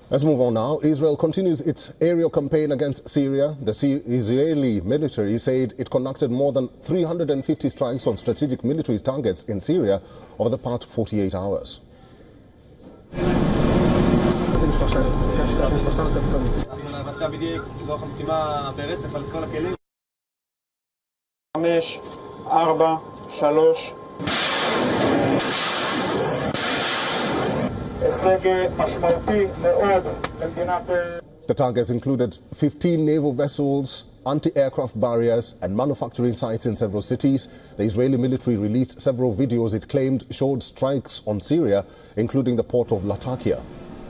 Let's move on now. Israel continues its aerial campaign against Syria. The Israeli military said it conducted more than 350 strikes on strategic military targets in Syria over the past 48 hours. The targets included 15 naval vessels, anti-aircraft barriers and manufacturing sites in several cities. The Israeli military released several videos it claimed showed strikes on Syria, including the port of Latakia.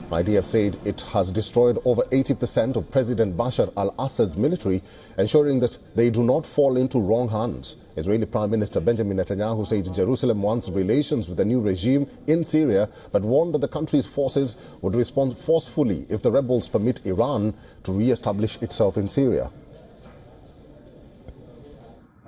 IDF said it has destroyed over 80% of President Bashar al-Assad's military, ensuring that they do not fall into wrong hands. Israeli Prime Minister Benjamin Netanyahu said Jerusalem wants relations with the new regime in Syria, but warned that the country's forces would respond forcefully if the rebels permit Iran to re-establish itself in Syria.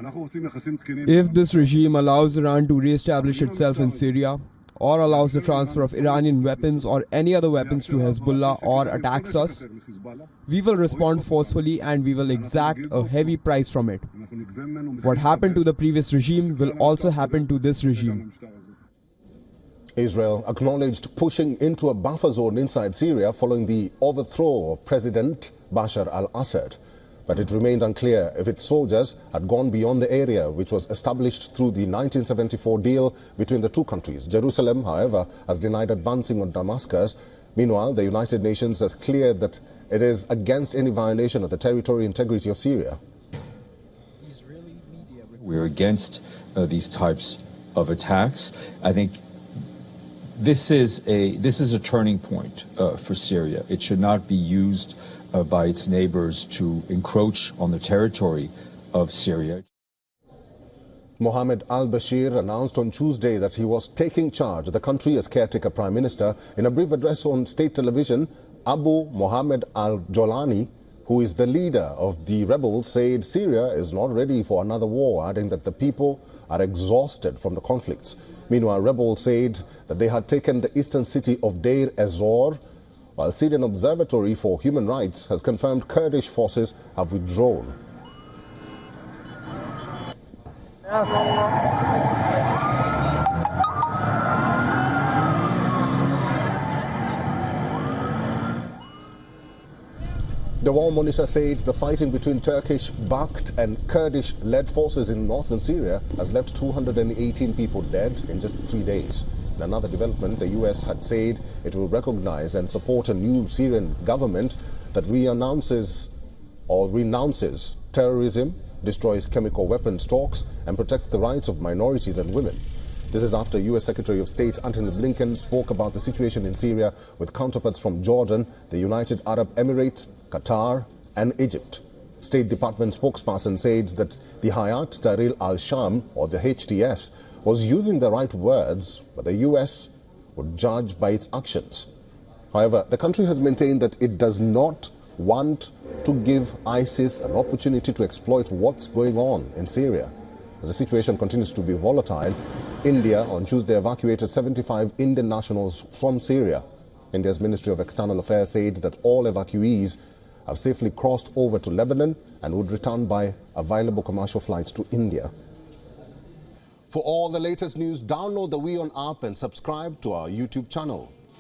If this regime allows Iran to re-establish itself in Syria, or allows the transfer of Iranian weapons or any other weapons to Hezbollah or attacks us, we will respond forcefully and we will exact a heavy price from it. What happened to the previous regime will also happen to this regime. Israel acknowledged pushing into a buffer zone inside Syria following the overthrow of President Bashar al-Assad. But it remained unclear if its soldiers had gone beyond the area which was established through the 1974 deal between the two countries. Jerusalem, however, has denied advancing on Damascus. Meanwhile, the United Nations has cleared that it is against any violation of the territorial integrity of Syria. We're against these types of attacks. I think this is a turning point for Syria. It should not be used by its neighbors to encroach on the territory of Syria. Mohammed al-Bashir announced on Tuesday that he was taking charge of the country as caretaker prime minister. In a brief address on state television, Abu Mohammed al-Jolani, who is the leader of the rebels, said Syria is not ready for another war, adding that the people are exhausted from the conflicts. Meanwhile, rebels said that they had taken the eastern city of Deir ez-Zor, while Syrian Observatory for Human Rights has confirmed Kurdish forces have withdrawn. The War Monitor says the fighting between Turkish-backed and Kurdish-led forces in northern Syria has left 218 people dead in just 3 days. In another development, the US had said it will recognize and support a new Syrian government that renounces terrorism, destroys chemical weapons stocks, and protects the rights of minorities and women. This is after US Secretary of State Antony Blinken spoke about the situation in Syria with counterparts from Jordan, the United Arab Emirates, Qatar, and Egypt. State Department spokesperson said that the Hayat Tahrir al-Sham, or the HTS, was using the right words, but the US would judge by its actions. However, the country has maintained that it does not want to give ISIS an opportunity to exploit what's going on in Syria. As the situation continues to be volatile, India on Tuesday evacuated 75 Indian nationals from Syria. India's Ministry of External Affairs said that all evacuees have safely crossed over to Lebanon and would return by available commercial flights to India. For all the latest news, download the WION app and subscribe to our YouTube channel.